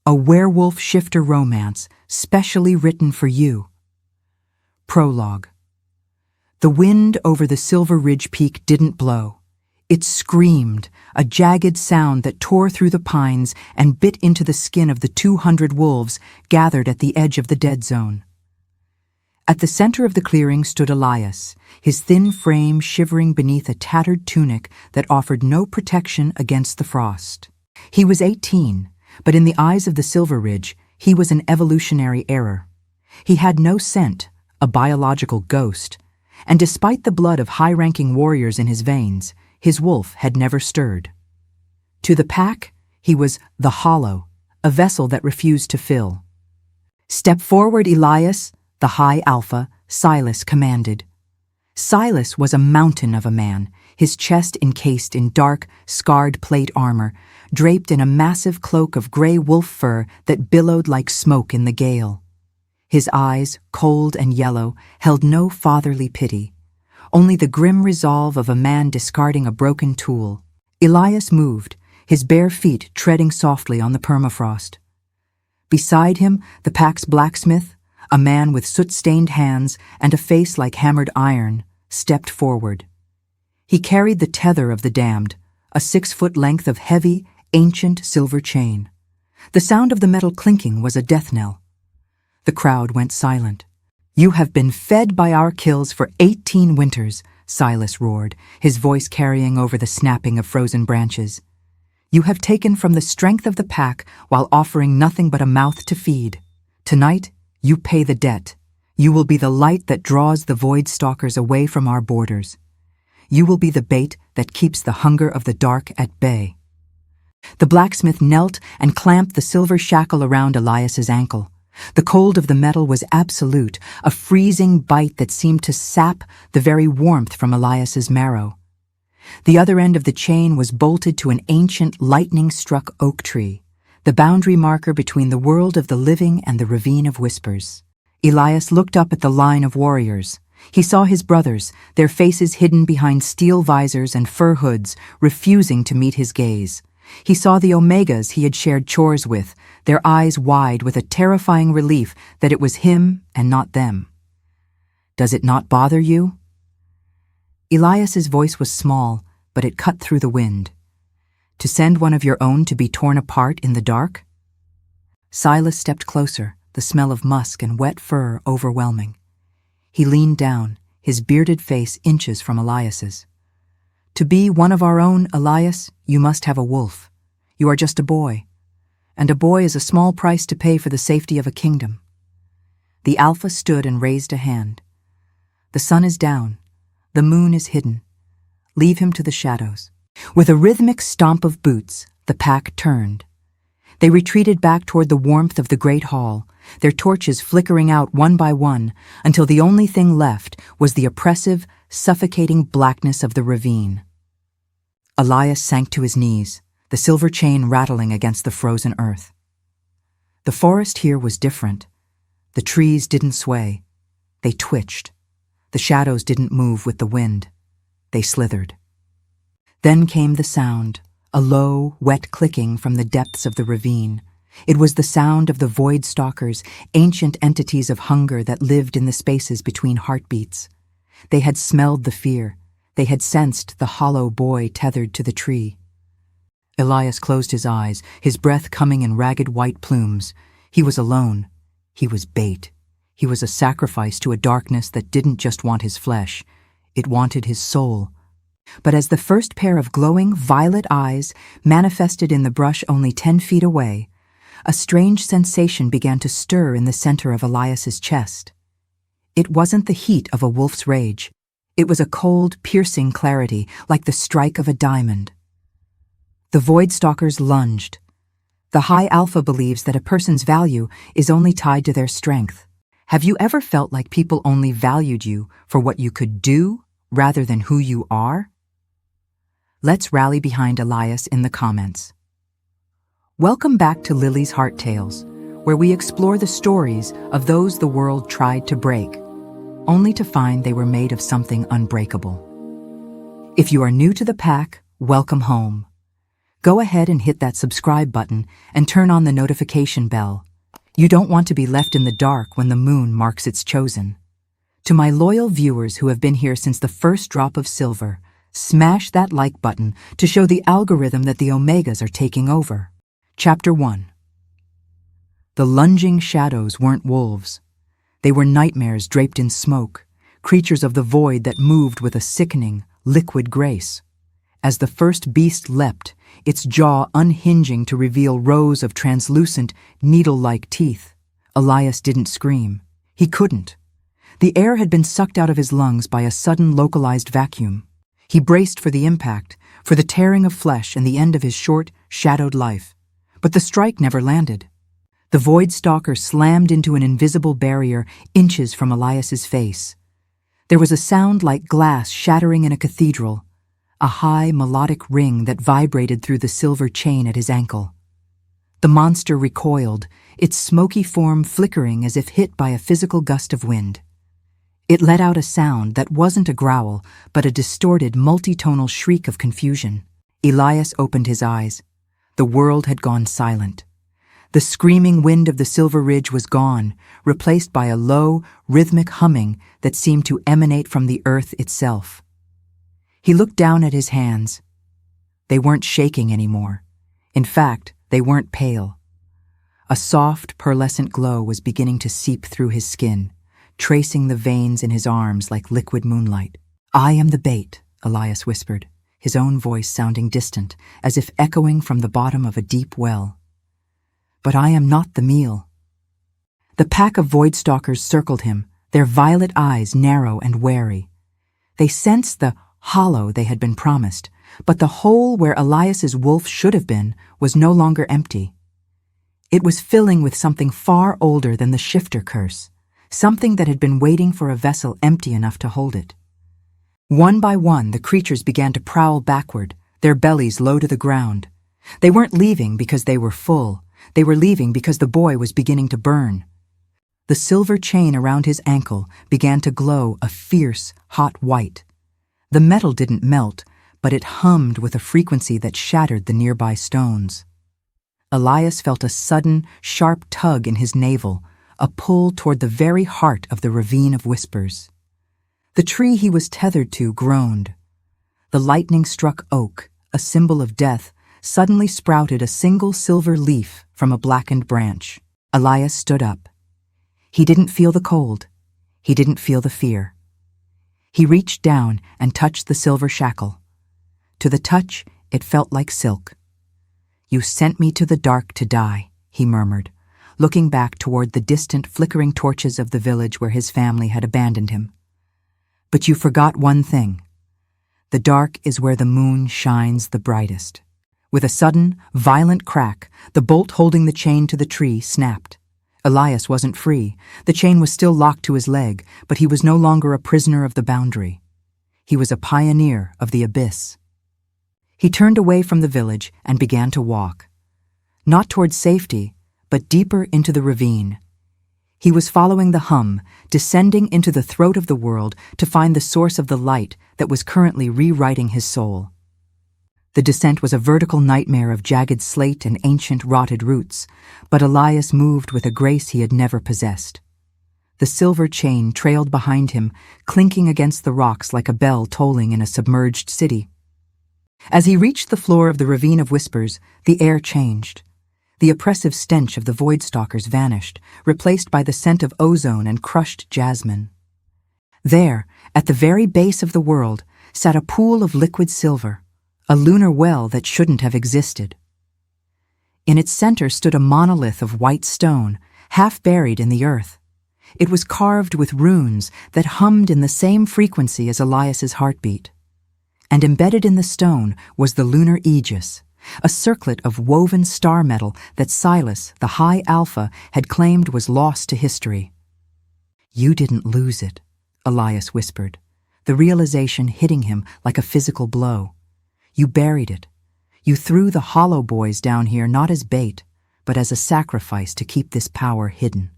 A werewolf shifter romance specially written for you. Prologue. The wind over the Silver Ridge Peak didn't blow. It screamed, a jagged sound that tore through the pines and bit into the skin of the 200 wolves gathered at the edge of the dead zone. At the center of the clearing stood Elias, his thin frame shivering beneath a tattered tunic that offered no protection against the frost. He was 18, but in the eyes of the Silver Ridge, he was an evolutionary error. He had no scent, a biological ghost, and despite the blood of high-ranking warriors in his veins, his wolf had never stirred. To the pack, he was the Hollow, a vessel that refused to fill. "Step forward, Elias," the High Alpha, Silas, commanded. Silas was a mountain of a man, his chest encased in dark, scarred plate armor, draped in a massive cloak of gray wolf fur that billowed like smoke in the gale. His eyes, cold and yellow, held no fatherly pity, only the grim resolve of a man discarding a broken tool. Elias moved, his bare feet treading softly on the permafrost. Beside him, the pack's blacksmith, a man with soot-stained hands and a face like hammered iron, stepped forward. He carried the tether of the damned, a 6-foot length of heavy, ancient silver chain. The sound of the metal clinking was a death knell. The crowd went silent. "You have been fed by our kills for 18 winters," Silas roared, his voice carrying over the snapping of frozen branches. "You have taken from the strength of the pack while offering nothing but a mouth to feed. Tonight, you pay the debt. You will be the light that draws the Void-Stalkers away from our borders. You will be the bait that keeps the hunger of the dark at bay." The blacksmith knelt and clamped the silver shackle around Elias's ankle. The cold of the metal was absolute, a freezing bite that seemed to sap the very warmth from Elias's marrow. The other end of the chain was bolted to an ancient lightning-struck oak tree, the boundary marker between the world of the living and the Ravine of Whispers. Elias looked up at the line of warriors. He saw his brothers, their faces hidden behind steel visors and fur hoods, refusing to meet his gaze. He saw the Omegas he had shared chores with, their eyes wide with a terrifying relief that it was him and not them. "Does it not bother you?" Elias's voice was small, but it cut through the wind. "To send one of your own to be torn apart in the dark?" Silas stepped closer, the smell of musk and wet fur overwhelming. He leaned down, his bearded face inches from Elias's. "To be one of our own, Elias, you must have a wolf. You are just a boy, and a boy is a small price to pay for the safety of a kingdom." The Alpha stood and raised a hand. "The sun is down. The moon is hidden. Leave him to the shadows." With a rhythmic stomp of boots, the pack turned. They retreated back toward the warmth of the great hall, their torches flickering out one by one until the only thing left was the oppressive, suffocating blackness of the ravine. Elias sank to his knees, the silver chain rattling against the frozen earth. The forest here was different. The trees didn't sway. They twitched. The shadows didn't move with the wind. They slithered. Then came the sound, a low, wet clicking from the depths of the ravine. It was the sound of the Void-Stalkers, ancient entities of hunger that lived in the spaces between heartbeats. They had smelled the fear. They had sensed the hollow boy tethered to the tree. Elias closed his eyes, his breath coming in ragged white plumes. He was alone. He was bait. He was a sacrifice to a darkness that didn't just want his flesh. It wanted his soul. But as the first pair of glowing violet eyes manifested in the brush only 10 feet away, a strange sensation began to stir in the center of Elias's chest. It wasn't the heat of a wolf's rage. It was a cold, piercing clarity, like the strike of a diamond. The Void-Stalkers lunged. The High Alpha believes that a person's value is only tied to their strength. Have you ever felt like people only valued you for what you could do rather than who you are? Let's rally behind Elias in the comments. Welcome back to Lily's Heart Tales, where we explore the stories of those the world tried to break, only to find they were made of something unbreakable. If you are new to the pack, welcome home. Go ahead and hit that subscribe button and turn on the notification bell. You don't want to be left in the dark when the moon marks its chosen. To my loyal viewers who have been here since the first drop of silver, smash that like button to show the algorithm that the Omegas are taking over. Chapter 1. The lunging shadows weren't wolves. They were nightmares draped in smoke, creatures of the void that moved with a sickening, liquid grace. As the first beast leapt, its jaw unhinging to reveal rows of translucent, needle-like teeth, Elias didn't scream. He couldn't. The air had been sucked out of his lungs by a sudden localized vacuum. He braced for the impact, for the tearing of flesh and the end of his short, shadowed life. But the strike never landed. The Void-Stalker slammed into an invisible barrier inches from Elias's face. There was a sound like glass shattering in a cathedral, a high, melodic ring that vibrated through the silver chain at his ankle. The monster recoiled, its smoky form flickering as if hit by a physical gust of wind. It let out a sound that wasn't a growl, but a distorted, multitonal shriek of confusion. Elias opened his eyes. The world had gone silent. The screaming wind of the Silver Ridge was gone, replaced by a low, rhythmic humming that seemed to emanate from the earth itself. He looked down at his hands. They weren't shaking anymore. In fact, they weren't pale. A soft, pearlescent glow was beginning to seep through his skin, tracing the veins in his arms like liquid moonlight. "I am the bait," Elias whispered, his own voice sounding distant, as if echoing from the bottom of a deep well. "But I am not the meal." The pack of Void-Stalkers circled him, their violet eyes narrow and wary. They sensed the hollow they had been promised, but the hole where Elias's wolf should have been was no longer empty. It was filling with something far older than the shifter curse, something that had been waiting for a vessel empty enough to hold it. One by one, the creatures began to prowl backward, their bellies low to the ground. They weren't leaving because they were full. They were leaving because the boy was beginning to burn. The silver chain around his ankle began to glow a fierce, hot white. The metal didn't melt, but it hummed with a frequency that shattered the nearby stones. Elias felt a sudden, sharp tug in his navel, a pull toward the very heart of the Ravine of Whispers. The tree he was tethered to groaned. The lightning-struck oak, a symbol of death, suddenly sprouted a single silver leaf from a blackened branch. Elias stood up. He didn't feel the cold. He didn't feel the fear. He reached down and touched the silver shackle. To the touch, it felt like silk. "You sent me to the dark to die," he murmured, looking back toward the distant, flickering torches of the village where his family had abandoned him. "But you forgot one thing. The dark is where the moon shines the brightest." With a sudden, violent crack, the bolt holding the chain to the tree snapped. Elias wasn't free. The chain was still locked to his leg, but he was no longer a prisoner of the boundary. He was a pioneer of the abyss. He turned away from the village and began to walk. Not toward safety, but deeper into the ravine. He was following the hum, descending into the throat of the world to find the source of the light that was currently rewriting his soul. The descent was a vertical nightmare of jagged slate and ancient rotted roots, but Elias moved with a grace he had never possessed. The silver chain trailed behind him, clinking against the rocks like a bell tolling in a submerged city. As he reached the floor of the Ravine of Whispers, the air changed. The oppressive stench of the Void-Stalkers vanished, replaced by the scent of ozone and crushed jasmine. There, at the very base of the world, sat a pool of liquid silver, a lunar well that shouldn't have existed. In its center stood a monolith of white stone, half buried in the earth. It was carved with runes that hummed in the same frequency as Elias's heartbeat. And embedded in the stone was the lunar aegis, a circlet of woven star metal that Silas, the High Alpha, had claimed was lost to history. "You didn't lose it," Elias whispered, the realization hitting him like a physical blow. "You buried it. You threw the Hollow Boys down here not as bait, but as a sacrifice to keep this power hidden."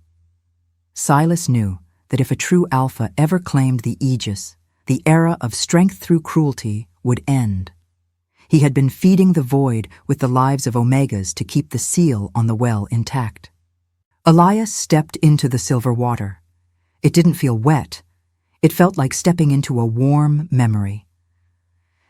Silas knew that if a true Alpha ever claimed the Aegis, the era of strength through cruelty would end. He had been feeding the void with the lives of omegas to keep the seal on the well intact. Elias stepped into the silver water. It didn't feel wet. It felt like stepping into a warm memory.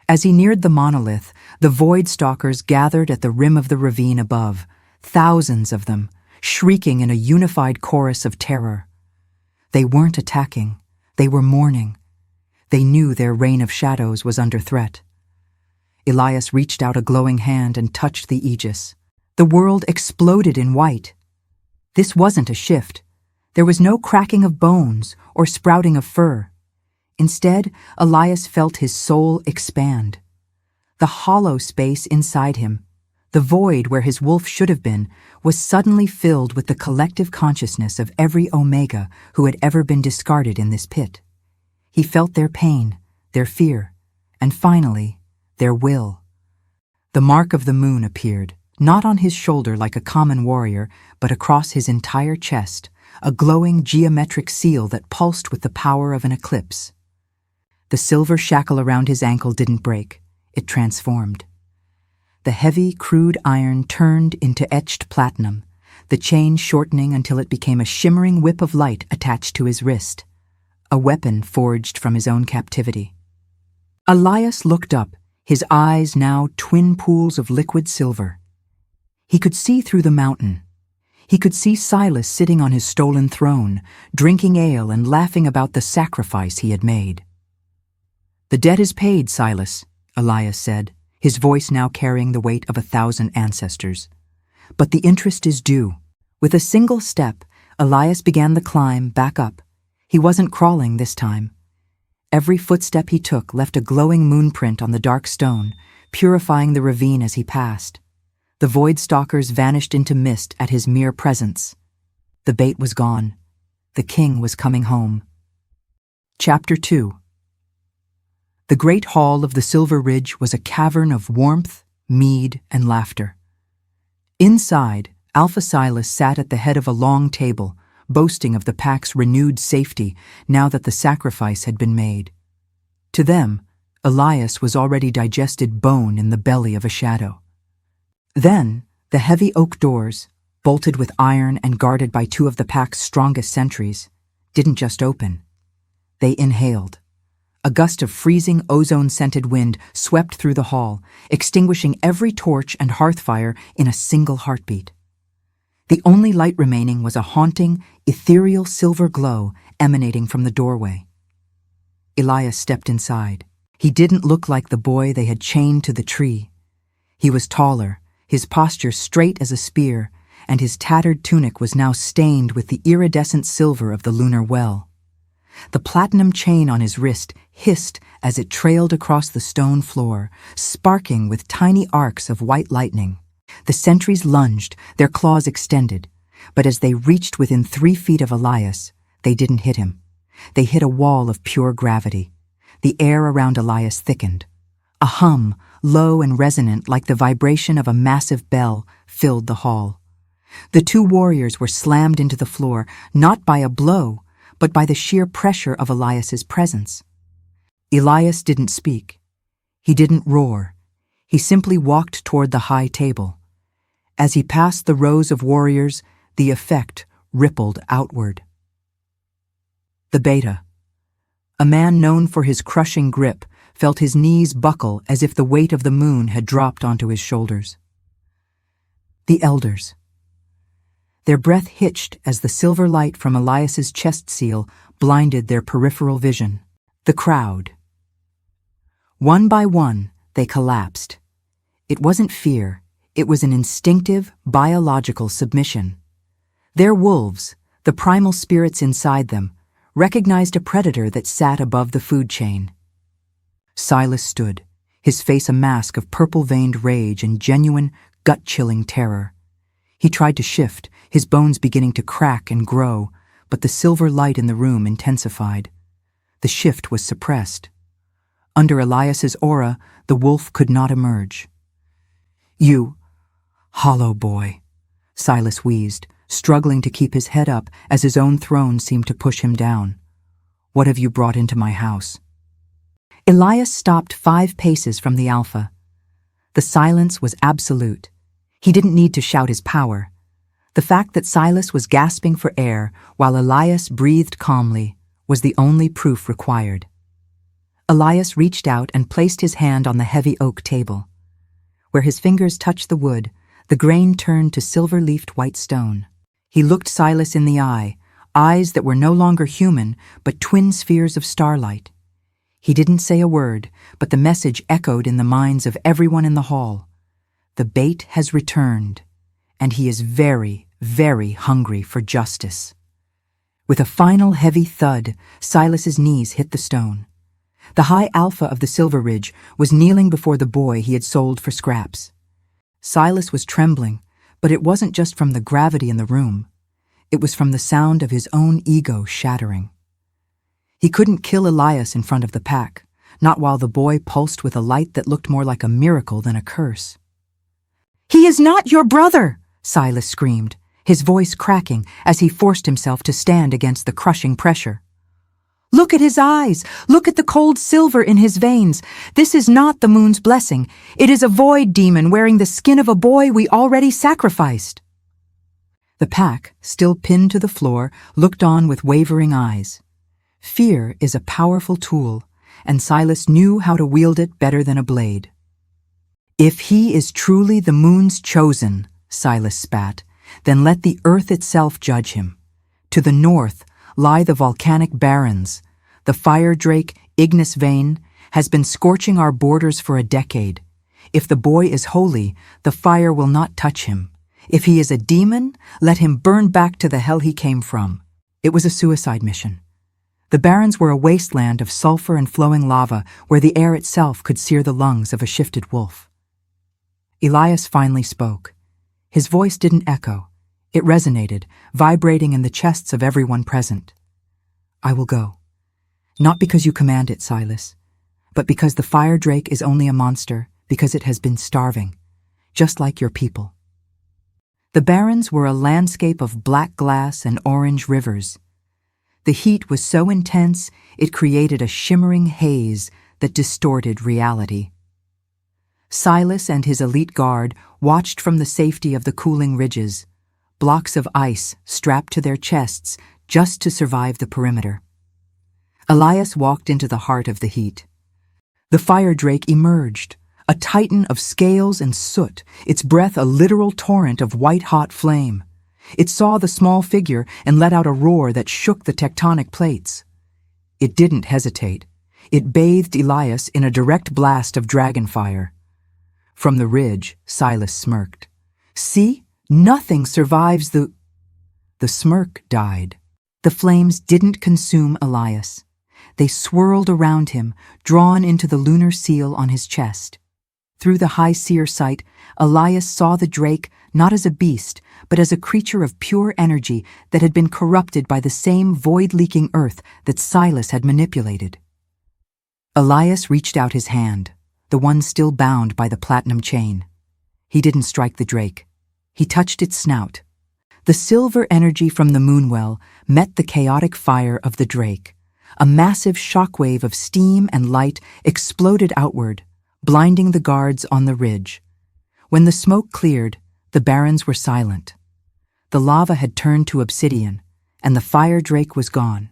As he neared the monolith, the Void-Stalkers gathered at the rim of the ravine above, thousands of them, shrieking in a unified chorus of terror. They weren't attacking. They were mourning. They knew their reign of shadows was under threat. Elias reached out a glowing hand and touched the aegis. The world exploded in white. This wasn't a shift. There was no cracking of bones or sprouting of fur. Instead, Elias felt his soul expand. The hollow space inside him, the void where his wolf should have been, was suddenly filled with the collective consciousness of every omega who had ever been discarded in this pit. He felt their pain, their fear, and finally, their will. The mark of the moon appeared, not on his shoulder like a common warrior, but across his entire chest, a glowing geometric seal that pulsed with the power of an eclipse. The silver shackle around his ankle didn't break. It transformed. The heavy, crude iron turned into etched platinum, the chain shortening until it became a shimmering whip of light attached to his wrist, a weapon forged from his own captivity. Elias looked up, his eyes now twin pools of liquid silver. He could see through the mountain. He could see Silas sitting on his stolen throne, drinking ale and laughing about the sacrifice he had made. "The debt is paid, Silas," Elias said, his voice now carrying the weight of 1,000 ancestors. "But the interest is due." With a single step, Elias began the climb back up. He wasn't crawling this time. Every footstep he took left a glowing moonprint on the dark stone, purifying the ravine as he passed. The Void-Stalkers vanished into mist at his mere presence. The bait was gone. The king was coming home. Chapter 2. The great hall of the Silver Ridge was a cavern of warmth, mead, and laughter. Inside, Alpha Silas sat at the head of a long table, boasting of the pack's renewed safety now that the sacrifice had been made. To them, Elias was already digested bone in the belly of a shadow. Then, the heavy oak doors, bolted with iron and guarded by 2 of the pack's strongest sentries, didn't just open. They inhaled. A gust of freezing ozone-scented wind swept through the hall, extinguishing every torch and hearth fire in a single heartbeat. The only light remaining was a haunting, ethereal silver glow emanating from the doorway. Elias stepped inside. He didn't look like the boy they had chained to the tree. He was taller, his posture straight as a spear, and his tattered tunic was now stained with the iridescent silver of the lunar well. The platinum chain on his wrist hissed as it trailed across the stone floor, sparking with tiny arcs of white lightning. The sentries lunged, their claws extended, but as they reached within 3 feet of Elias, they didn't hit him. They hit a wall of pure gravity. The air around Elias thickened. A hum, low and resonant like the vibration of a massive bell, filled the hall. The 2 warriors were slammed into the floor, not by a blow, but by the sheer pressure of Elias's presence. Elias didn't speak. He didn't roar. He simply walked toward the high table. As he passed the rows of warriors, the effect rippled outward. The Beta. A man known for his crushing grip felt his knees buckle as if the weight of the moon had dropped onto his shoulders. The Elders. Their breath hitched as the silver light from Elias's chest seal blinded their peripheral vision. The crowd. One by one, they collapsed. It wasn't fear. It was an instinctive, biological submission. Their wolves, the primal spirits inside them, recognized a predator that sat above the food chain. Silas stood, his face a mask of purple-veined rage and genuine, gut-chilling terror. He tried to shift, his bones beginning to crack and grow, but the silver light in the room intensified. The shift was suppressed. Under Elias's aura, the wolf could not emerge. "You, hollow boy," Silas wheezed, struggling to keep his head up as his own throne seemed to push him down. "What have you brought into my house?" Elias stopped 5 paces from the Alpha. The silence was absolute. He didn't need to shout his power. The fact that Silas was gasping for air while Elias breathed calmly was the only proof required. Elias reached out and placed his hand on the heavy oak table. Where his fingers touched the wood, the grain turned to silver-leafed white stone. He looked Silas in the eye, eyes that were no longer human, but twin spheres of starlight. He didn't say a word, but the message echoed in the minds of everyone in the hall. The bait has returned, and he is very, very hungry for justice. With a final heavy thud, Silas's knees hit the stone. The high alpha of the Silver Ridge was kneeling before the boy he had sold for scraps. Silas was trembling, but it wasn't just from the gravity in the room. It was from the sound of his own ego shattering. He couldn't kill Elias in front of the pack, not while the boy pulsed with a light that looked more like a miracle than a curse. "He is not your brother!" Silas screamed, his voice cracking as he forced himself to stand against the crushing pressure. "Look at his eyes! Look at the cold silver in his veins! This is not the moon's blessing. It is a void demon wearing the skin of a boy we already sacrificed." The pack, still pinned to the floor, looked on with wavering eyes. Fear is a powerful tool, and Silas knew how to wield it better than a blade. "If he is truly the moon's chosen," Silas spat, "then let the earth itself judge him. To the north lie the Volcanic Barrens. The fire drake, Ignis Vein, has been scorching our borders for a decade. If the boy is holy, the fire will not touch him. If he is a demon, let him burn back to the hell he came from." It was a suicide mission. The Barrens were a wasteland of sulfur and flowing lava where the air itself could sear the lungs of a shifted wolf. Elias finally spoke. His voice didn't echo. It resonated, vibrating in the chests of everyone present. "I will go. Not because you command it, Silas, but because the fire drake is only a monster, because it has been starving, just like your people." The Barrens were a landscape of black glass and orange rivers. The heat was so intense it created a shimmering haze that distorted reality. Silas and his elite guard watched from the safety of the cooling ridges, blocks of ice strapped to their chests just to survive the perimeter. Elias walked into the heart of the heat. The fire drake emerged, a titan of scales and soot, its breath a literal torrent of white-hot flame. It saw the small figure and let out a roar that shook the tectonic plates. It didn't hesitate. It bathed Elias in a direct blast of dragon fire. From the ridge, Silas smirked. "See? Nothing survives the—" The smirk died. The flames didn't consume Elias. They swirled around him, drawn into the lunar seal on his chest. Through the high seer sight, Elias saw the drake not as a beast, but as a creature of pure energy that had been corrupted by the same void-leaking earth that Silas had manipulated. Elias reached out his hand, the one still bound by the platinum chain. He didn't strike the drake. He touched its snout. The silver energy from the moonwell met the chaotic fire of the drake. A massive shockwave of steam and light exploded outward, blinding the guards on the ridge. When the smoke cleared, the Barrens were silent. The lava had turned to obsidian, and the fire drake was gone.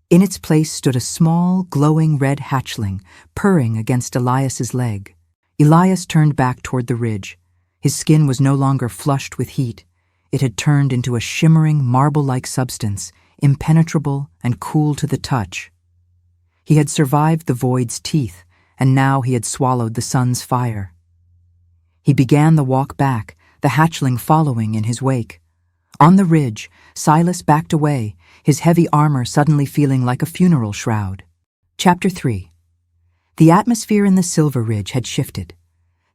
In its place stood a small, glowing red hatchling, purring against Elias's leg. Elias turned back toward the ridge. His skin was no longer flushed with heat. It had turned into a shimmering, marble-like substance, impenetrable and cool to the touch. He had survived the void's teeth, and now he had swallowed the sun's fire. He began the walk back, the hatchling following in his wake. On the ridge, Silas backed away, his heavy armor suddenly feeling like a funeral shroud. Chapter 3. The atmosphere in the Silver Ridge had shifted.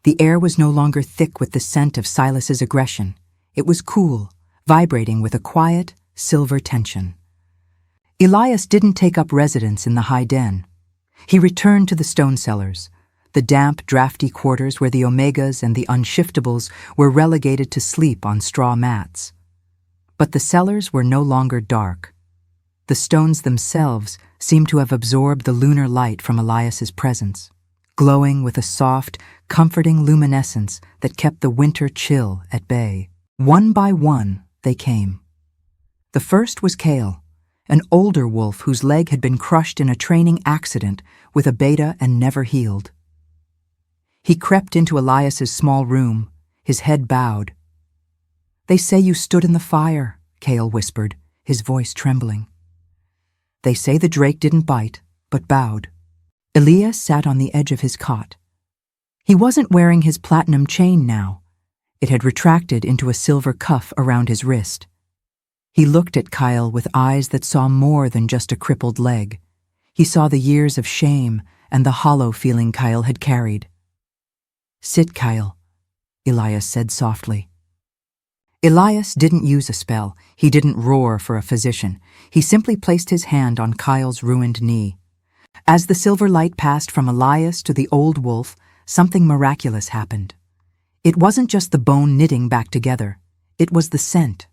The air was no longer thick with the scent of Silas's aggression. It was cool, vibrating with a quiet, silver tension. Elias didn't take up residence in the high den. He returned to the stone cellars, the damp, drafty quarters where the Omegas and the Unshiftables were relegated to sleep on straw mats. But the cellars were no longer dark. The stones themselves seemed to have absorbed the lunar light from Elias's presence. glowing with a soft, comforting luminescence that kept the winter chill at bay. One by one, they came. The first was Kale, an older wolf whose leg had been crushed in a training accident with a beta and never healed. He crept into Elias's small room, his head bowed. "They say you stood in the fire," Kale whispered, his voice trembling. "They say the drake didn't bite, but bowed." Elias sat on the edge of his cot. He wasn't wearing his platinum chain now. It had retracted into a silver cuff around his wrist. He looked at Kyle with eyes that saw more than just a crippled leg. He saw the years of shame and the hollow feeling Kyle had carried. "Sit, Kyle," Elias said softly. Elias didn't use a spell. He didn't roar for a physician. He simply placed his hand on Kyle's ruined knee. As the silver light passed from Elias to the old wolf, something miraculous happened. It wasn't just the bone knitting back together. It was the scent.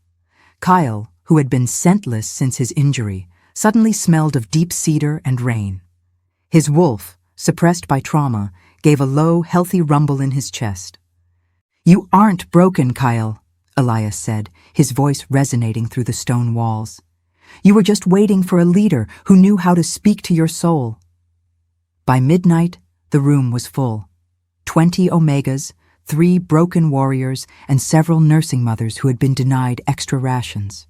Kyle, who had been scentless since his injury, suddenly smelled of deep cedar and rain. His wolf, suppressed by trauma, gave a low, healthy rumble in his chest. "You aren't broken, Kyle," Elias said, his voice resonating through the stone walls. "You were just waiting for a leader who knew how to speak to your soul." By midnight, the room was full. 20 Omegas, 3 broken warriors, and several nursing mothers who had been denied extra rations.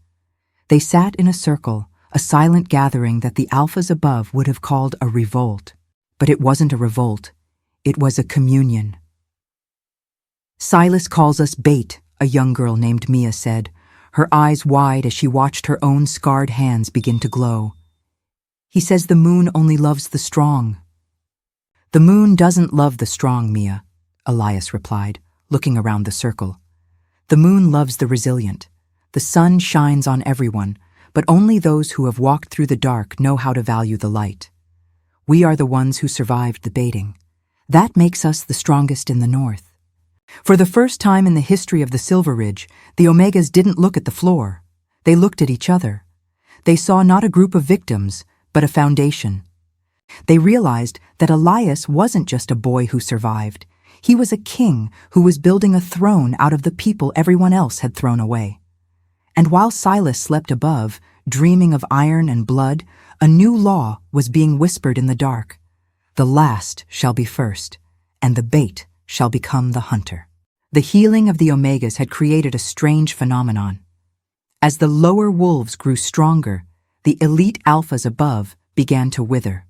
They sat in a circle, a silent gathering that the alphas above would have called a revolt. But it wasn't a revolt. It was a communion. "Silas calls us bait," a young girl named Mia said, her eyes wide as she watched her own scarred hands begin to glow. "He says the moon only loves the strong." "The moon doesn't love the strong, Mia," Elias replied, looking around the circle. "The moon loves the resilient. The sun shines on everyone, but only those who have walked through the dark know how to value the light. We are the ones who survived the baiting. That makes us the strongest in the north." For the first time in the history of the Silver Ridge, the Omegas didn't look at the floor. They looked at each other. They saw not a group of victims, but a foundation. They realized that Elias wasn't just a boy who survived. He was a king who was building a throne out of the people everyone else had thrown away. And while Silas slept above, dreaming of iron and blood, a new law was being whispered in the dark. The last shall be first, and the bait shall become the hunter. The healing of the Omegas had created a strange phenomenon. As the lower wolves grew stronger, the elite alphas above began to wither.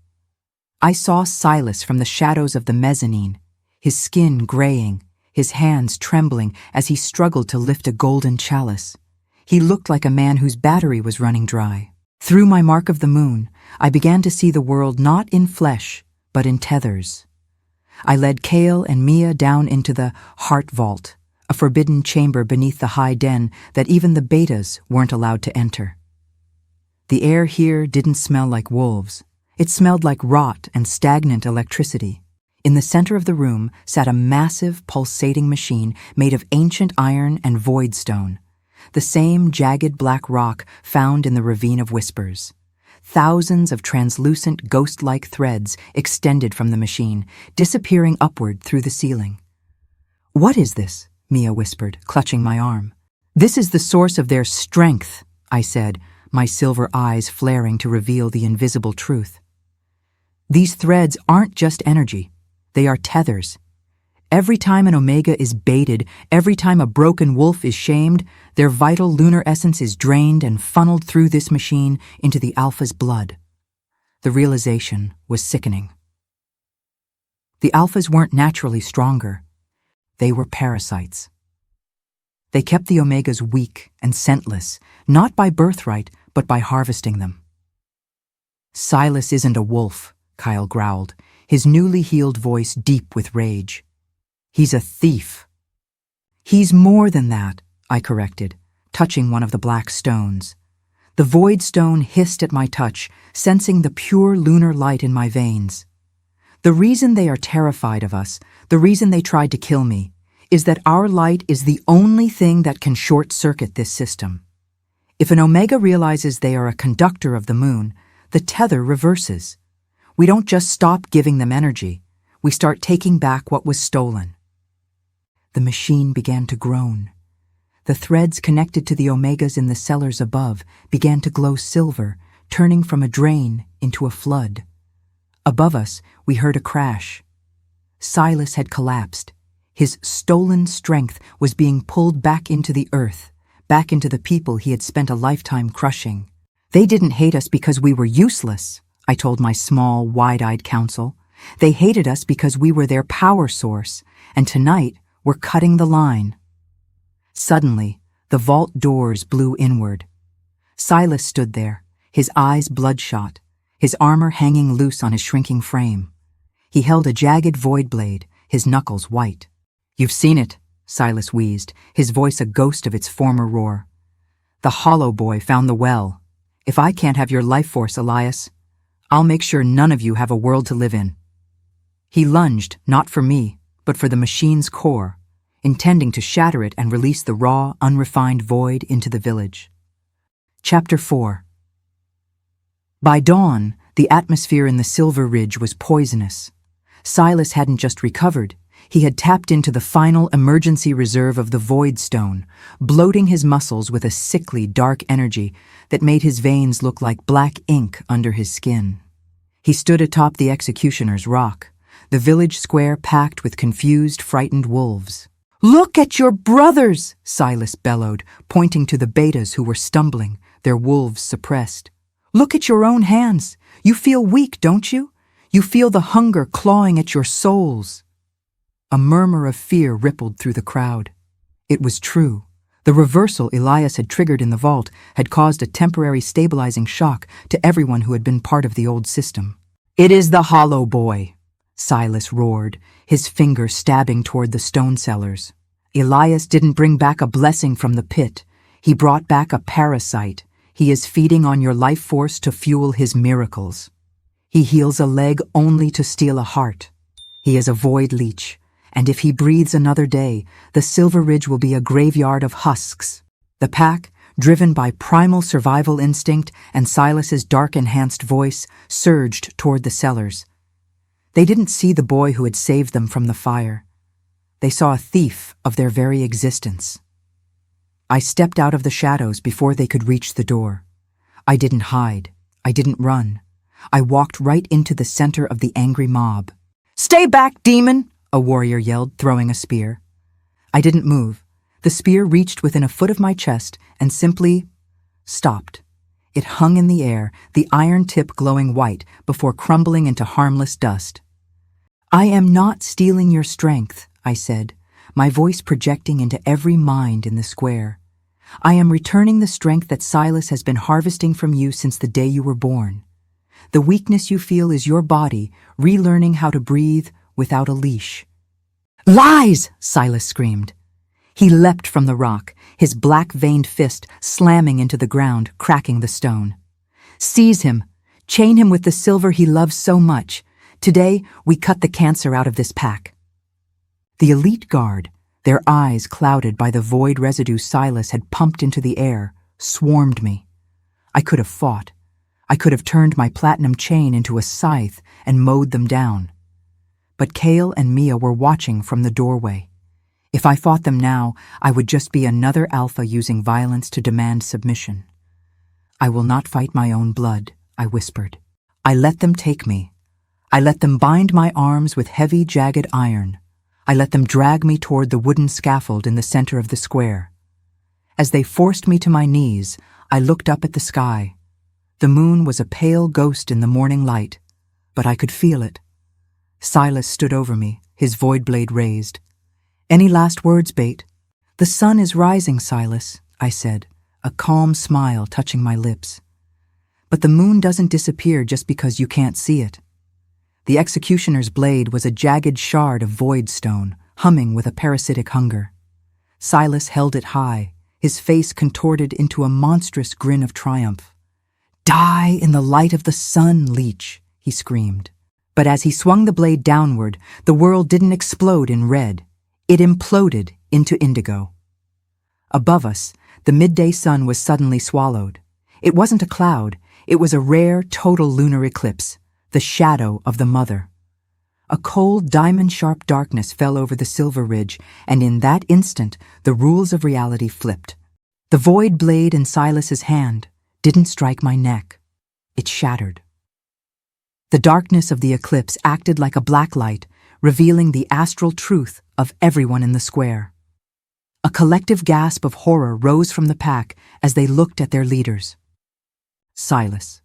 I saw Silas from the shadows of the mezzanine, his skin graying, his hands trembling as he struggled to lift a golden chalice. He looked like a man whose battery was running dry. Through my mark of the moon, I began to see the world not in flesh, but in tethers. I led Kale and Mia down into the Heart Vault, a forbidden chamber beneath the high den that even the betas weren't allowed to enter. The air here didn't smell like wolves. It smelled like rot and stagnant electricity. In the center of the room sat a massive, pulsating machine made of ancient iron and void stone, the same jagged black rock found in the Ravine of Whispers. Thousands of translucent, ghost-like threads extended from the machine, disappearing upward through the ceiling. "What is this?" Mia whispered, clutching my arm. "This is the source of their strength," I said, my silver eyes flaring to reveal the invisible truth. "These threads aren't just energy. They are tethers. Every time an Omega is baited, every time a broken wolf is shamed, their vital lunar essence is drained and funneled through this machine into the Alpha's blood." The realization was sickening. The Alphas weren't naturally stronger. They were parasites. They kept the Omegas weak and scentless, not by birthright, but by harvesting them. "Silas isn't a wolf," Kyle growled, his newly healed voice deep with rage. "He's a thief." "He's more than that," I corrected, touching one of the black stones. The void stone hissed at my touch, sensing the pure lunar light in my veins. "The reason they are terrified of us, the reason they tried to kill me, is that our light is the only thing that can short-circuit this system. If an Omega realizes they are a conductor of the moon, the tether reverses. We don't just stop giving them energy. We start taking back what was stolen. The machine began to groan. The threads connected to the omegas in the cellars above began to glow silver, turning from a drain into a flood. Above us, we heard a crash. Silas had collapsed. His stolen strength was being pulled back into the earth, back into the people he had spent a lifetime crushing. They didn't hate us because we were useless, I told my small, wide-eyed council. They hated us because we were their power source, and tonight we're cutting the line. Suddenly, the vault doors blew inward. Silas stood there, his eyes bloodshot, his armor hanging loose on his shrinking frame. He held a jagged void blade, his knuckles white. "You've seen it," Silas wheezed, his voice a ghost of its former roar. "The Hollow Boy found the well. If I can't have your life force, Elias, I'll make sure none of you have a world to live in." He lunged, not for me, but for the machine's core, intending to shatter it and release the raw, unrefined void into the village. Chapter 4. By dawn, the atmosphere in the Silver Ridge was poisonous. Silas hadn't just recovered, he had tapped into the final emergency reserve of the Void Stone, bloating his muscles with a sickly, dark energy that made his veins look like black ink under his skin. He stood atop the Executioner's Rock, the village square packed with confused, frightened wolves. "Look at your brothers!" Silas bellowed, pointing to the betas who were stumbling, their wolves suppressed. "Look at your own hands. You feel weak, don't you? You feel the hunger clawing at your souls." A murmur of fear rippled through the crowd. It was true. The reversal Elias had triggered in the vault had caused a temporary stabilizing shock to everyone who had been part of the old system. "It is the Hollow Boy," Silas roared, his finger stabbing toward the stone cellars. "Elias didn't bring back a blessing from the pit. He brought back a parasite. He is feeding on your life force to fuel his miracles. He heals a leg only to steal a heart. He is a void leech, and if he breathes another day, the Silver Ridge will be a graveyard of husks." The pack, driven by primal survival instinct and Silas's dark-enhanced voice, surged toward the cellars. They didn't see the boy who had saved them from the fire. They saw a thief of their very existence. I stepped out of the shadows before they could reach the door. I didn't hide. I didn't run. I walked right into the center of the angry mob. "Stay back, demon!" a warrior yelled, throwing a spear. I didn't move. The spear reached within a foot of my chest and simply stopped. It hung in the air, the iron tip glowing white before crumbling into harmless dust. "I am not stealing your strength," I said, my voice projecting into every mind in the square. "I am returning the strength that Silas has been harvesting from you since the day you were born. The weakness you feel is your body relearning how to breathe without a leash." "Lies!" Silas screamed. He leapt from the rock, his black-veined fist slamming into the ground, cracking the stone. "Seize him! Chain him with the silver he loves so much. Today, we cut the cancer out of this pack." The elite guard, their eyes clouded by the void residue Silas had pumped into the air, swarmed me. I could have fought. I could have turned my platinum chain into a scythe and mowed them down. But Kale and Mia were watching from the doorway. If I fought them now, I would just be another alpha using violence to demand submission. "I will not fight my own blood," I whispered. I let them take me. I let them bind my arms with heavy, jagged iron. I let them drag me toward the wooden scaffold in the center of the square. As they forced me to my knees, I looked up at the sky. The moon was a pale ghost in the morning light, but I could feel it. Silas stood over me, his void blade raised. "Any last words, Bait?" "The sun is rising, Silas," I said, a calm smile touching my lips. "But the moon doesn't disappear just because you can't see it." The executioner's blade was a jagged shard of void stone, humming with a parasitic hunger. Silas held it high, his face contorted into a monstrous grin of triumph. "Die in the light of the sun, leech," he screamed. But as he swung the blade downward, the world didn't explode in red. It imploded into indigo. Above us, the midday sun was suddenly swallowed. It wasn't a cloud, it was a rare, total lunar eclipse, the shadow of the mother. A cold, diamond-sharp darkness fell over the silver ridge, and in that instant, the rules of reality flipped. The void blade in Silas's hand didn't strike my neck. It shattered. The darkness of the eclipse acted like a black light, revealing the astral truth of everyone in the square. A collective gasp of horror rose from the pack as they looked at their leaders. Silas.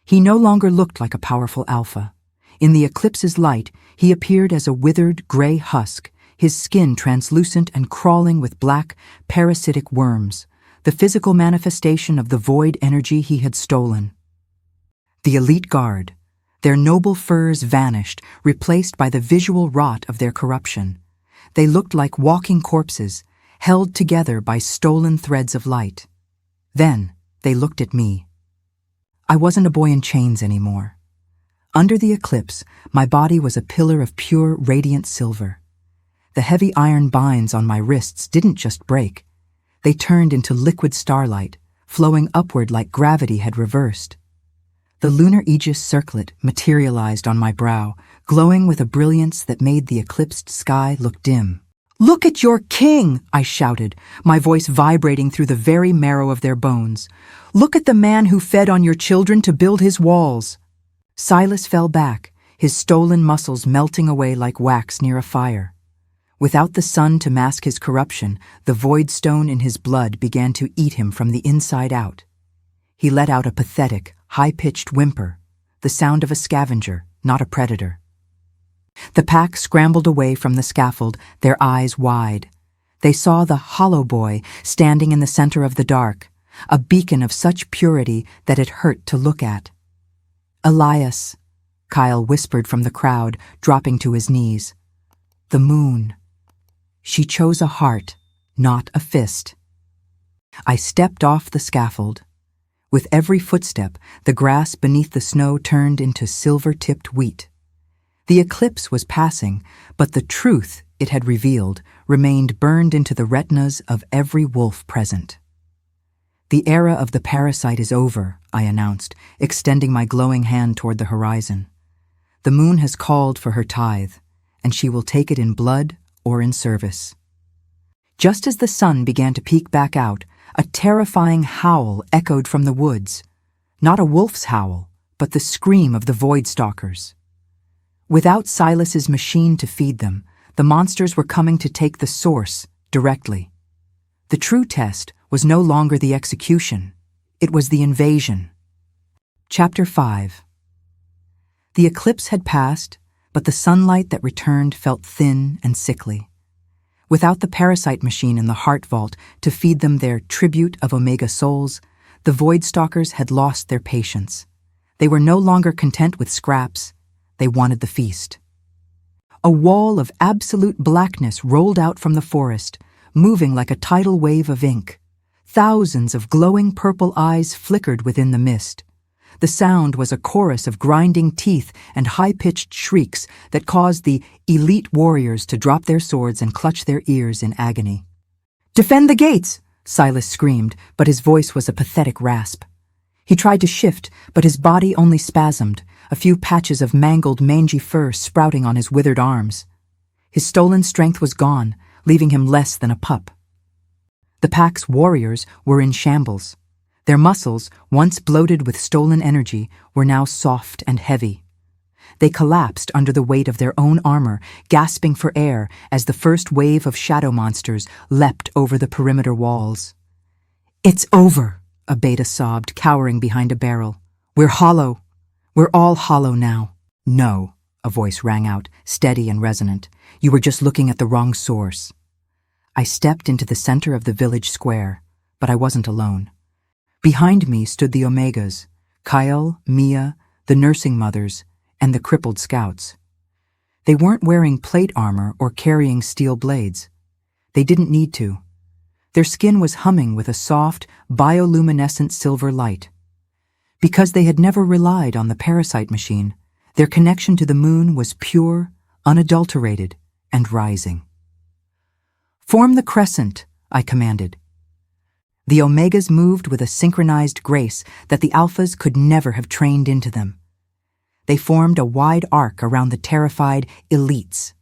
He no longer looked like a powerful alpha. In the eclipse's light, he appeared as a withered gray husk, his skin translucent and crawling with black, parasitic worms, the physical manifestation of the void energy he had stolen. The elite guard, their noble furs vanished, replaced by the visual rot of their corruption. They looked like walking corpses, held together by stolen threads of light. Then they looked at me. I wasn't a boy in chains anymore. Under the eclipse, my body was a pillar of pure, radiant silver. The heavy iron binds on my wrists didn't just break. They turned into liquid starlight, flowing upward like gravity had reversed. The lunar aegis circlet materialized on my brow, glowing with a brilliance that made the eclipsed sky look dim. "Look at your king!" I shouted, my voice vibrating through the very marrow of their bones. "Look at the man who fed on your children to build his walls." Silas fell back, his stolen muscles melting away like wax near a fire. Without the sun to mask his corruption, the void stone in his blood began to eat him from the inside out. He let out a pathetic, high-pitched whimper, the sound of a scavenger, not a predator. The pack scrambled away from the scaffold, their eyes wide. They saw the hollow boy standing in the center of the dark, a beacon of such purity that it hurt to look at. "Elias," Kyle whispered from the crowd, dropping to his knees. "The moon. She chose a heart, not a fist." I stepped off the scaffold. With every footstep, the grass beneath the snow turned into silver-tipped wheat. The eclipse was passing, but the truth it had revealed remained burned into the retinas of every wolf present. "The era of the parasite is over," I announced, extending my glowing hand toward the horizon. "The moon has called for her tithe, and she will take it in blood or in service." Just as the sun began to peek back out, a terrifying howl echoed from the woods. Not a wolf's howl, but the scream of the Void-Stalkers. Without Silas's machine to feed them, the monsters were coming to take the source directly. The true test was no longer the execution, it was the invasion. Chapter 5. The eclipse had passed, but the sunlight that returned felt thin and sickly. Without the parasite machine in the heart vault to feed them their tribute of Omega souls, the Void-Stalkers had lost their patience. They were no longer content with scraps. They wanted the feast. A wall of absolute blackness rolled out from the forest, moving like a tidal wave of ink. Thousands of glowing purple eyes flickered within the mist. The sound was a chorus of grinding teeth and high-pitched shrieks that caused the elite warriors to drop their swords and clutch their ears in agony. "Defend the gates!" Silas screamed, but his voice was a pathetic rasp. He tried to shift, but his body only spasmed, a few patches of mangled, mangy fur sprouting on his withered arms. His stolen strength was gone, leaving him less than a pup. The pack's warriors were in shambles. Their muscles, once bloated with stolen energy, were now soft and heavy. They collapsed under the weight of their own armor, gasping for air as the first wave of shadow monsters leapt over the perimeter walls. "It's over," a beta sobbed, cowering behind a barrel. "We're hollow. We're all hollow now." "No," a voice rang out, steady and resonant. "You were just looking at the wrong source." I stepped into the center of the village square, but I wasn't alone. Behind me stood the Omegas, Kyle, Mia, the nursing mothers, and the crippled scouts. They weren't wearing plate armor or carrying steel blades. They didn't need to. Their skin was humming with a soft, bioluminescent silver light. Because they had never relied on the parasite machine, their connection to the moon was pure, unadulterated, and rising. "Form the crescent," I commanded. The Omegas moved with a synchronized grace that the Alphas could never have trained into them. They formed a wide arc around the terrified elites.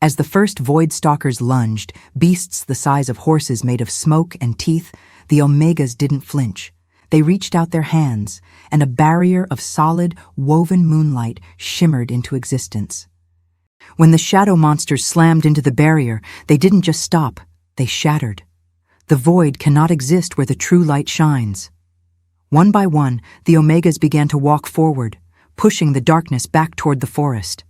As the first Void-Stalkers lunged, beasts the size of horses made of smoke and teeth, the Omegas didn't flinch. They reached out their hands, and a barrier of solid, woven moonlight shimmered into existence. When the shadow monsters slammed into the barrier, they didn't just stop, they shattered. The void cannot exist where the true light shines. One by one, the Omegas began to walk forward, pushing the darkness back toward the forest.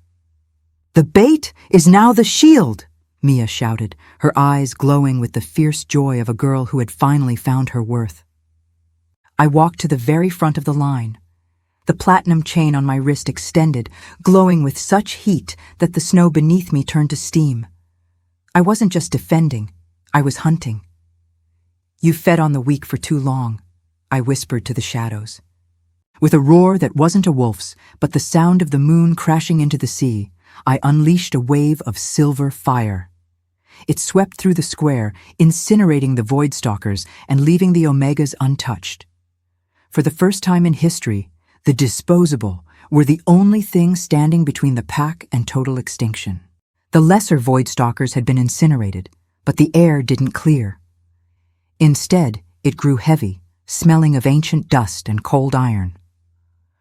"The bait is now the shield!" Mia shouted, her eyes glowing with the fierce joy of a girl who had finally found her worth. I walked to the very front of the line. The platinum chain on my wrist extended, glowing with such heat that the snow beneath me turned to steam. I wasn't just defending, I was hunting. "You fed on the weak for too long," I whispered to the shadows. With a roar that wasn't a wolf's, but the sound of the moon crashing into the sea, I unleashed a wave of silver fire. It swept through the square, incinerating the Void-Stalkers and leaving the Omegas untouched. For the first time in history, the disposable were the only thing standing between the pack and total extinction. The lesser Void-Stalkers had been incinerated, but the air didn't clear. Instead, it grew heavy, smelling of ancient dust and cold iron.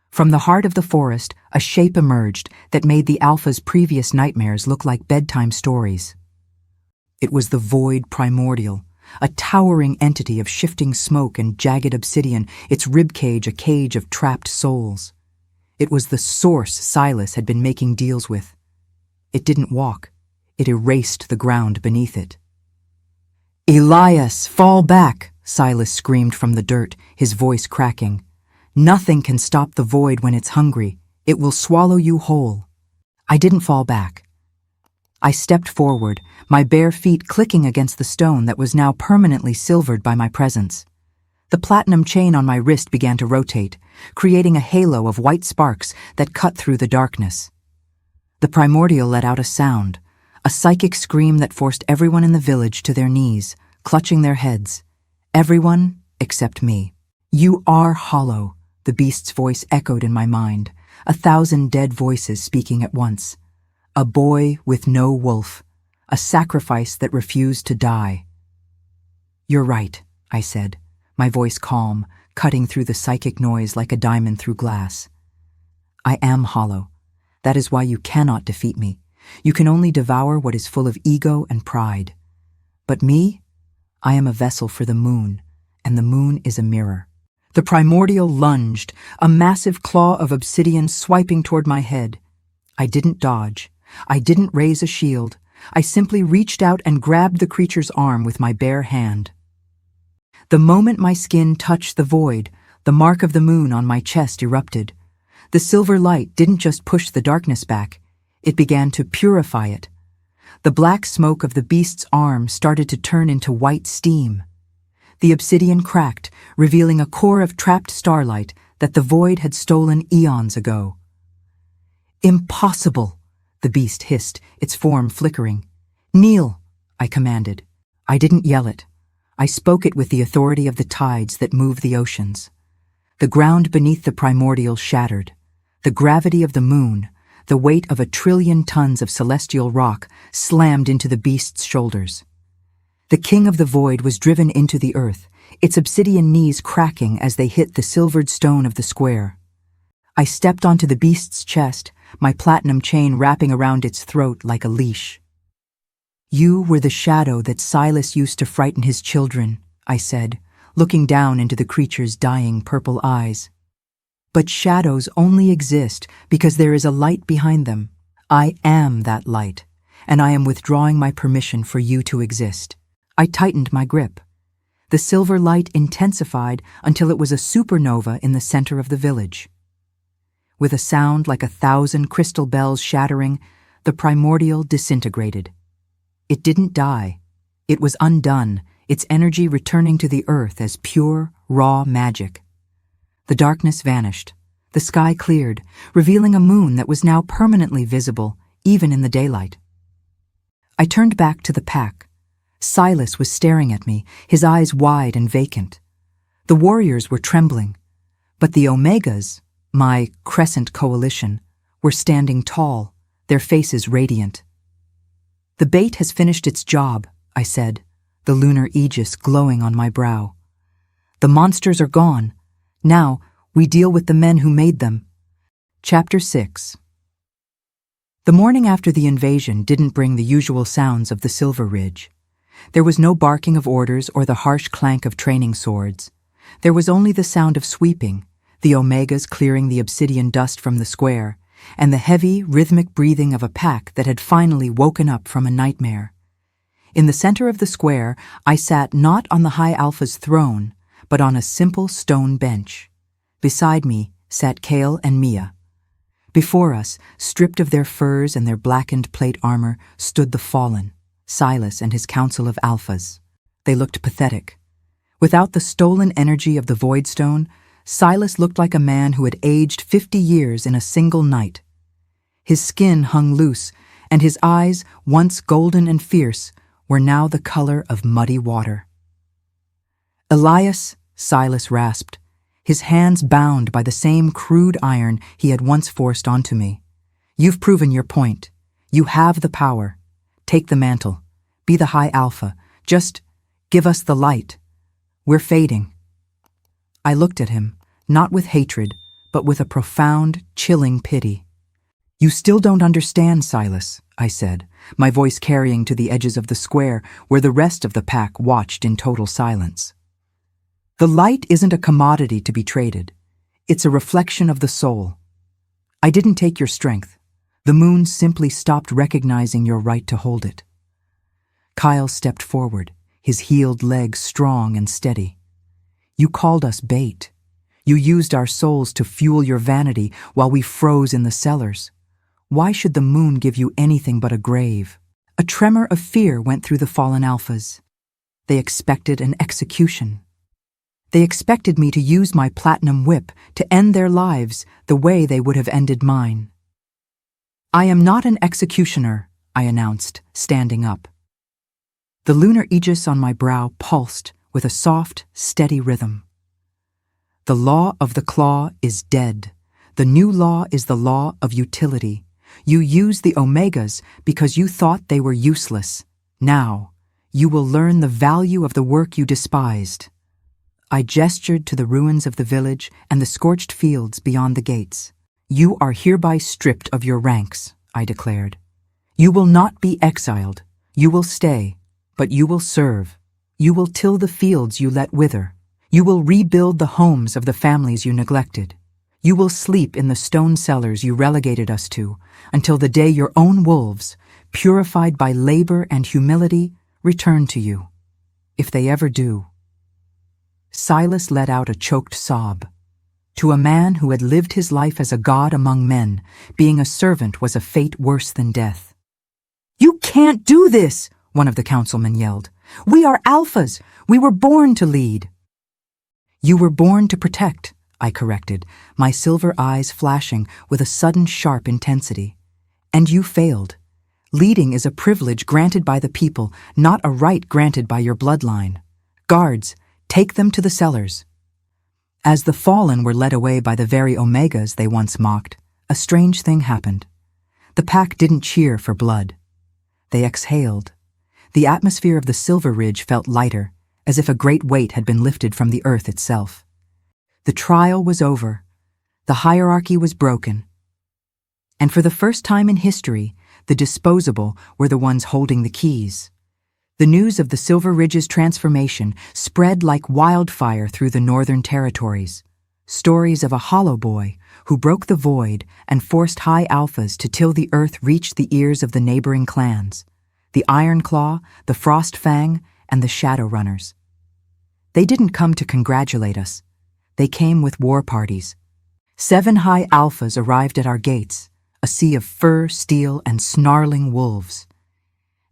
From the heart of the forest, a shape emerged that made the Alpha's previous nightmares look like bedtime stories. It was the Void Primordial, a towering entity of shifting smoke and jagged obsidian, its ribcage a cage of trapped souls. It was the source Silas had been making deals with. It didn't walk. It erased the ground beneath it. "Elias, fall back!" Silas screamed from the dirt, his voice cracking. "Nothing can stop the void when it's hungry. It will swallow you whole." I didn't fall back. I stepped forward, my bare feet clicking against the stone that was now permanently silvered by my presence. The platinum chain on my wrist began to rotate, creating a halo of white sparks that cut through the darkness. The primordial let out a sound, a psychic scream that forced everyone in the village to their knees, clutching their heads. Everyone except me. "You are hollow," the beast's voice echoed in my mind, 1,000 dead voices speaking at once. A boy with no wolf, a sacrifice that refused to die. "You're right," I said, my voice calm, cutting through the psychic noise like a diamond through glass. "I am hollow. That is why you cannot defeat me. You can only devour what is full of ego and pride. But me? I am a vessel for the moon, and the moon is a mirror." The primordial lunged, a massive claw of obsidian swiping toward my head. I didn't dodge. I didn't raise a shield. I simply reached out and grabbed the creature's arm with my bare hand. The moment my skin touched the void, the mark of the moon on my chest erupted. The silver light didn't just push the darkness back, it began to purify it. The black smoke of the beast's arm started to turn into white steam. The obsidian cracked, revealing a core of trapped starlight that the void had stolen eons ago. "Impossible!" the beast hissed, its form flickering. "Kneel," I commanded. I didn't yell it. I spoke it with the authority of the tides that move the oceans. The ground beneath the primordial shattered. The gravity of the moon, the weight of 1,000,000,000,000 tons of celestial rock, slammed into the beast's shoulders. The king of the void was driven into the earth, its obsidian knees cracking as they hit the silvered stone of the square. I stepped onto the beast's chest, my platinum chain wrapping around its throat like a leash. "You were the shadow that Silas used to frighten his children," I said, looking down into the creature's dying purple eyes. "But shadows only exist because there is a light behind them. I am that light, and I am withdrawing my permission for you to exist." I tightened my grip. The silver light intensified until it was a supernova in the center of the village. With a sound like 1,000 crystal bells shattering, the primordial disintegrated. It didn't die. It was undone, its energy returning to the earth as pure, raw magic. The darkness vanished. The sky cleared, revealing a moon that was now permanently visible, even in the daylight. I turned back to the pack. Silas was staring at me, his eyes wide and vacant. The warriors were trembling, but the Omegas, my crescent coalition, were standing tall, their faces radiant. "The bait has finished its job," I said, the lunar aegis glowing on my brow. "The monsters are gone. Now we deal with the men who made them." Chapter 6. The morning after the invasion didn't bring the usual sounds of the Silver Ridge. There was no barking of orders or the harsh clank of training swords. There was only the sound of sweeping, the Omegas clearing the obsidian dust from the square, and the heavy, rhythmic breathing of a pack that had finally woken up from a nightmare. In the center of the square, I sat not on the High Alpha's throne, but on a simple stone bench. Beside me sat Kale and Mia. Before us, stripped of their furs and their blackened plate armor, stood the Fallen, Silas and his council of Alphas. They looked pathetic. Without the stolen energy of the Void Stone, Silas looked like a man who had aged 50 years in a single night. His skin hung loose, and his eyes, once golden and fierce, were now the color of muddy water. "Elias," Silas rasped, his hands bound by the same crude iron he had once forced onto me. "You've proven your point. You have the power. Take the mantle. Be the High Alpha. Just give us the light. We're fading." I looked at him, not with hatred, but with a profound, chilling pity. "You still don't understand, Silas," I said, my voice carrying to the edges of the square where the rest of the pack watched in total silence. "The light isn't a commodity to be traded. It's a reflection of the soul. I didn't take your strength. The moon simply stopped recognizing your right to hold it." Kyle stepped forward, his heeled legs strong and steady. "You called us bait. You used our souls to fuel your vanity while we froze in the cellars. Why should the moon give you anything but a grave?" A tremor of fear went through the fallen Alphas. They expected an execution. They expected me to use my platinum whip to end their lives the way they would have ended mine. "I am not an executioner," I announced, standing up. The lunar aegis on my brow pulsed with a soft, steady rhythm. "The law of the claw is dead. The new law is the law of utility. You used the Omegas because you thought they were useless. Now, you will learn the value of the work you despised." I gestured to the ruins of the village and the scorched fields beyond the gates. "You are hereby stripped of your ranks," I declared. "You will not be exiled. You will stay, but you will serve. You will till the fields you let wither. You will rebuild the homes of the families you neglected. You will sleep in the stone cellars you relegated us to until the day your own wolves, purified by labor and humility, return to you. If they ever do." Silas let out a choked sob. To a man who had lived his life as a god among men, being a servant was a fate worse than death. "You can't do this!" one of the councilmen yelled. "We are Alphas. We were born to lead." "You were born to protect," I corrected, my silver eyes flashing with a sudden sharp intensity. "And you failed. Leading is a privilege granted by the people, not a right granted by your bloodline. Guards, take them to the cellars." As the fallen were led away by the very Omegas they once mocked, a strange thing happened. The pack didn't cheer for blood. They exhaled. The atmosphere of the Silver Ridge felt lighter, as if a great weight had been lifted from the earth itself. The trial was over. The hierarchy was broken. And for the first time in history, the disposable were the ones holding the keys. The news of the Silver Ridge's transformation spread like wildfire through the northern territories. Stories of a hollow boy who broke the void and forced High Alphas to till the earth reached the ears of the neighboring clans, the Iron Claw, the Frost Fang, and the Shadow Runners. They didn't come to congratulate us. They came with war parties. 7 High Alphas arrived at our gates, a sea of fur, steel, and snarling wolves.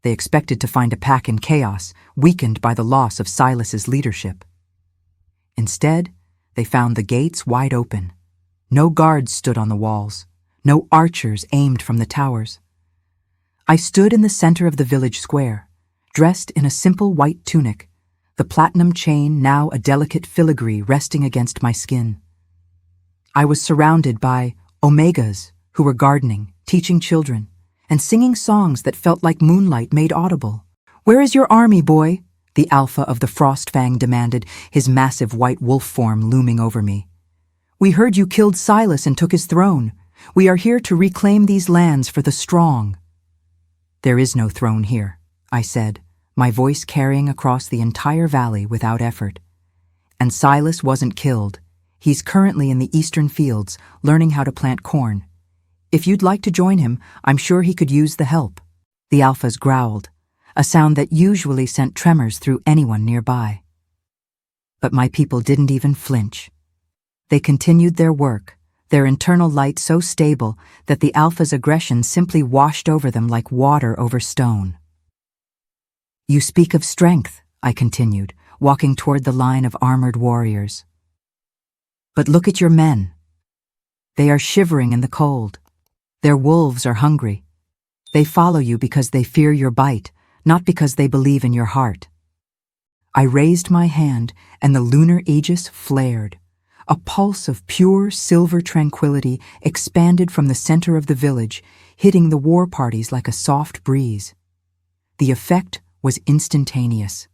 They expected to find a pack in chaos, weakened by the loss of Silas's leadership. Instead, they found the gates wide open. No guards stood on the walls. No archers aimed from the towers. I stood in the center of the village square, dressed in a simple white tunic, the platinum chain now a delicate filigree resting against my skin. I was surrounded by omegas who were gardening, teaching children, and singing songs that felt like moonlight made audible. "Where is your army, boy?" the alpha of the Frostfang demanded, his massive white wolf form looming over me. "We heard you killed Silas and took his throne. We are here to reclaim these lands for the strong." "There is no throne here," I said, my voice carrying across the entire valley without effort. "And Silas wasn't killed. He's currently in the eastern fields, learning how to plant corn. If you'd like to join him, I'm sure he could use the help." The alphas growled, a sound that usually sent tremors through anyone nearby. But my people didn't even flinch. They continued their work, their internal light so stable that the alpha's aggression simply washed over them like water over stone. "You speak of strength," I continued, walking toward the line of armored warriors. "But look at your men. They are shivering in the cold. Their wolves are hungry. They follow you because they fear your bite, not because they believe in your heart." I raised my hand, and the lunar aegis flared. A pulse of pure silver tranquility expanded from the center of the village, hitting the war parties like a soft breeze. The effect was instantaneous.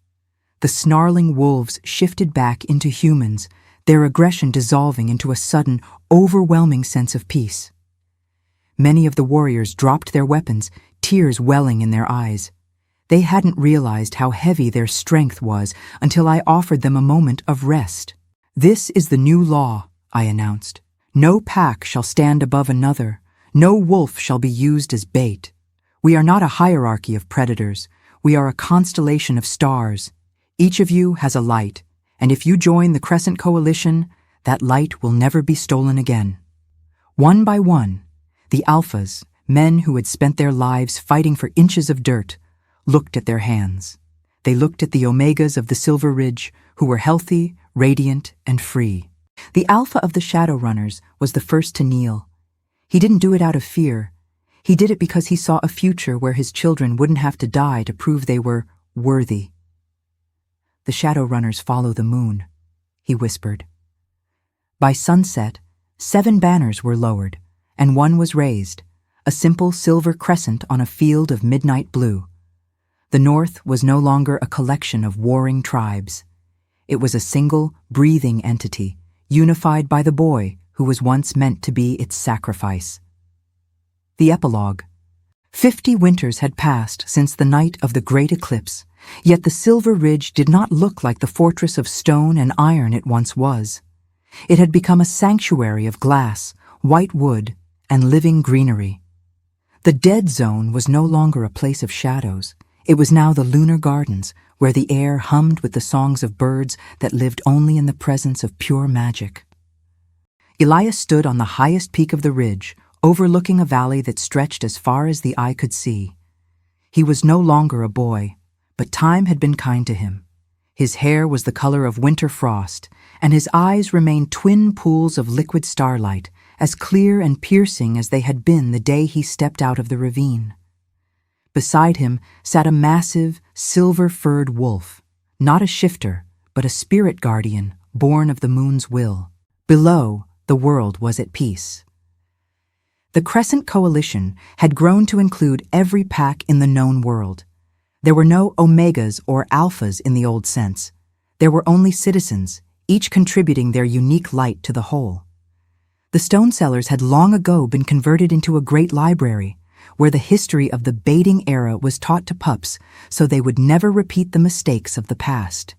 The snarling wolves shifted back into humans, their aggression dissolving into a sudden, overwhelming sense of peace. Many of the warriors dropped their weapons, tears welling in their eyes. They hadn't realized how heavy their strength was until I offered them a moment of rest. "This is the new law," I announced. "No pack shall stand above another. No wolf shall be used as bait. We are not a hierarchy of predators. We are a constellation of stars. Each of you has a light, and if you join the Crescent Coalition, that light will never be stolen again." One by one, the alphas, men who had spent their lives fighting for inches of dirt, looked at their hands. They looked at the omegas of the Silver Ridge, who were healthy, radiant, and free. The alpha of the Shadowrunners was the first to kneel. He didn't do it out of fear. He did it because he saw a future where his children wouldn't have to die to prove they were worthy. "The Shadowrunners follow the moon," he whispered. By sunset, 7 banners were lowered, and one was raised, a simple silver crescent on a field of midnight blue. The North was no longer a collection of warring tribes. It was a single, breathing entity, unified by the boy who was once meant to be its sacrifice. The epilogue. 50 winters had passed since the night of the great eclipse, yet the Silver Ridge did not look like the fortress of stone and iron it once was. It had become a sanctuary of glass, white wood, and living greenery. The dead zone was no longer a place of shadows. It was now the lunar gardens, where the air hummed with the songs of birds that lived only in the presence of pure magic. Elias stood on the highest peak of the ridge, overlooking a valley that stretched as far as the eye could see. He was no longer a boy, but time had been kind to him. His hair was the color of winter frost, and his eyes remained twin pools of liquid starlight, as clear and piercing as they had been the day he stepped out of the ravine. Beside him sat a massive, silver-furred wolf, not a shifter, but a spirit guardian born of the moon's will. Below, the world was at peace. The Crescent Coalition had grown to include every pack in the known world. There were no omegas or alphas in the old sense. There were only citizens, each contributing their unique light to the whole. The Stone Cellars had long ago been converted into a great library, where the history of the baiting era was taught to pups so they would never repeat the mistakes of the past.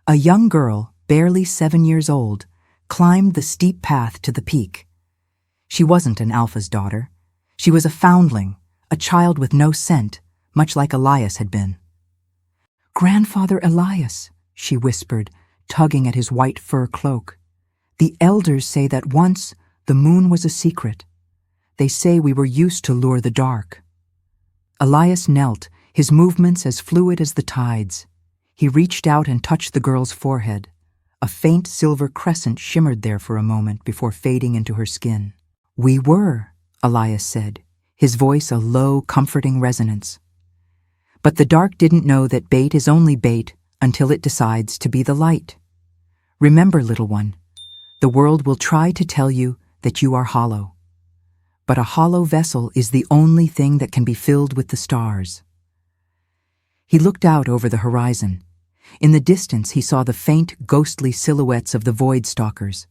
A young girl, barely 7 years old, climbed the steep path to the peak. She wasn't an alpha's daughter. She was a foundling, a child with no scent, much like Elias had been. "Grandfather Elias," she whispered, tugging at his white fur cloak. "The elders say that once the moon was a secret. They say we were used to lure the dark." Elias knelt, his movements as fluid as the tides. He reached out and touched the girl's forehead. A faint silver crescent shimmered there for a moment before fading into her skin. "We were," Elias said, his voice a low, comforting resonance. "But the dark didn't know that bait is only bait until it decides to be the light. Remember, little one, The world will try to tell you that you are hollow. But a hollow vessel is the only thing that can be filled with the stars. He looked out over the horizon. In the distance, he saw the faint, ghostly silhouettes of the Void-Stalkers.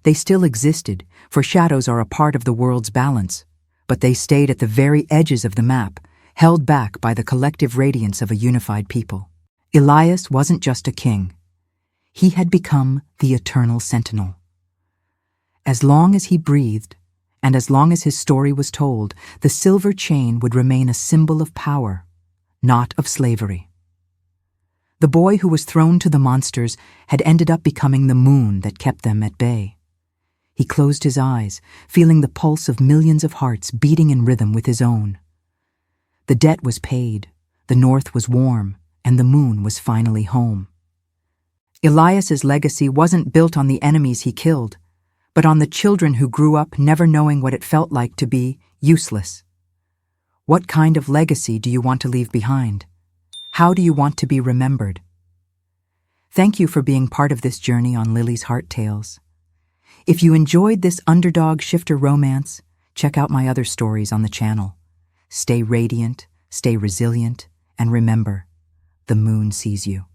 They still existed, for shadows are a part of the world's balance, but they stayed at the very edges of the map, held back by the collective radiance of a unified people. Elias wasn't just a king. He had become the eternal sentinel. As long as he breathed, and as long as his story was told, the silver chain would remain a symbol of power, not of slavery. The boy who was thrown to the monsters had ended up becoming the moon that kept them at bay. He closed his eyes, feeling the pulse of millions of hearts beating in rhythm with his own. The debt was paid, the north was warm, and the moon was finally home. Elias's legacy wasn't built on the enemies he killed, but on the children who grew up never knowing what it felt like to be useless. What kind of legacy do you want to leave behind? How do you want to be remembered? Thank you for being part of this journey on Lily's Heart Tales. If you enjoyed this Underdog shifter romance, check out my other stories on the channel. Stay radiant, stay resilient, and remember, the moon sees you.